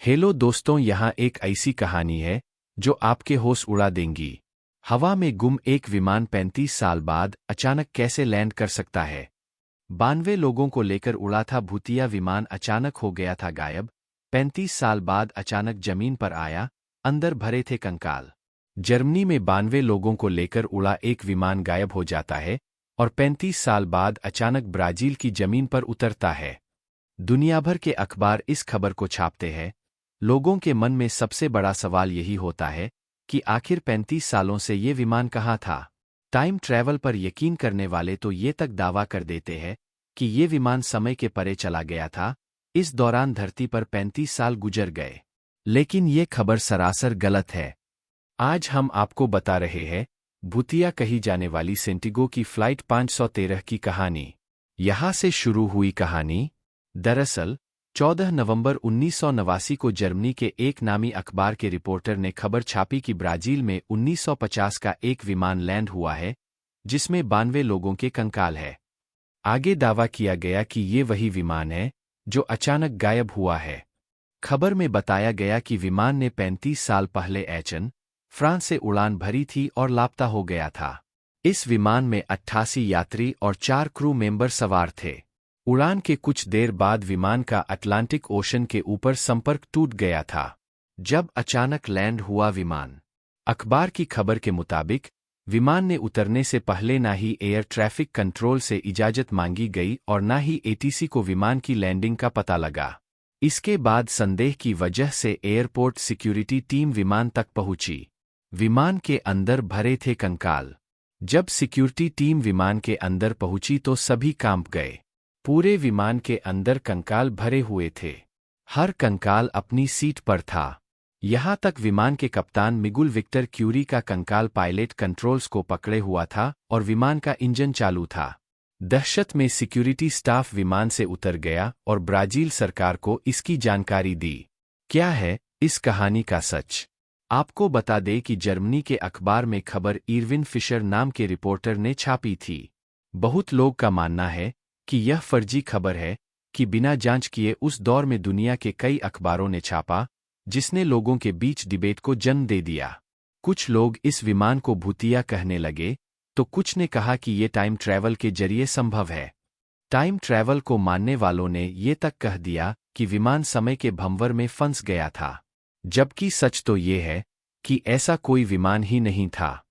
Hello दोस्तों, यहाँ एक ऐसी कहानी है जो आपके होश उड़ा देंगी। हवा में गुम एक विमान 35 साल बाद अचानक कैसे लैंड कर सकता है। 92 लोगों को लेकर उड़ा था भूतिया विमान, अचानक हो गया था गायब। 35 साल बाद अचानक जमीन पर आया, अंदर भरे थे कंकाल। जर्मनी में 92 लोगों को लेकर उड़ा एक विमान गायब हो जाता है और 35 साल बाद अचानक ब्राजील की जमीन पर उतरता है। दुनिया भर के अखबार इस खबर को छापते हैं। लोगों के मन में सबसे बड़ा सवाल यही होता है कि आखिर 35 सालों से ये विमान कहाँ था। टाइम ट्रैवल पर यकीन करने वाले तो ये तक दावा कर देते हैं कि ये विमान समय के परे चला गया था। इस दौरान धरती पर 35 साल गुजर गए, लेकिन ये खबर सरासर गलत है। आज हम आपको बता रहे हैं भूतिया कही जाने वाली सेंटिगो की फ्लाइट 513 की कहानी। यहाँ से शुरू हुई कहानी। दरअसल 14 नवंबर 1989 को जर्मनी के एक नामी अखबार के रिपोर्टर ने खबर छापी कि ब्राजील में 1950 का एक विमान लैंड हुआ है जिसमें 92 लोगों के कंकाल है। आगे दावा किया गया कि ये वही विमान है जो अचानक गायब हुआ है। खबर में बताया गया कि विमान ने 35 साल पहले एचेन, फ्रांस से उड़ान भरी थी और लापता हो गया था। इस विमान में 88 यात्री और 4 क्रू मेंबर सवार थे। उड़ान के कुछ देर बाद विमान का अटलांटिक ओशन के ऊपर संपर्क टूट गया था जब अचानक लैंड हुआ विमान। अखबार की खबर के मुताबिक विमान ने उतरने से पहले ना ही एयर ट्रैफिक कंट्रोल से इजाजत मांगी गई और ना ही एटीसी को विमान की लैंडिंग का पता लगा। इसके बाद संदेह की वजह से एयरपोर्ट सिक्योरिटी टीम विमान तक पहुंची। विमान के अंदर भरे थे कंकाल। जब सिक्योरिटी टीम विमान के अंदर पहुंची तो सभी कांप गए। पूरे विमान के अंदर कंकाल भरे हुए थे। हर कंकाल अपनी सीट पर था। यहाँ तक विमान के कप्तान मिगुल विक्टर क्यूरी का कंकाल पायलट कंट्रोल्स को पकड़े हुआ था और विमान का इंजन चालू था। दहशत में सिक्योरिटी स्टाफ विमान से उतर गया और ब्राजील सरकार को इसकी जानकारी दी। क्या है इस कहानी का सच? आपको बता दें कि जर्मनी के अखबार में खबर इरविन फिशर नाम के रिपोर्टर ने छापी थी। बहुत लोग का मानना है कि यह फर्जी खबर है कि बिना जांच किए उस दौर में दुनिया के कई अखबारों ने छापा, जिसने लोगों के बीच डिबेट को जन्म दे दिया। कुछ लोग इस विमान को भूतिया कहने लगे तो कुछ ने कहा कि ये टाइम ट्रैवल के जरिए संभव है। टाइम ट्रैवल को मानने वालों ने ये तक कह दिया कि विमान समय के भंवर में फंस गया था, जबकि सच तो ये है कि ऐसा कोई विमान ही नहीं था।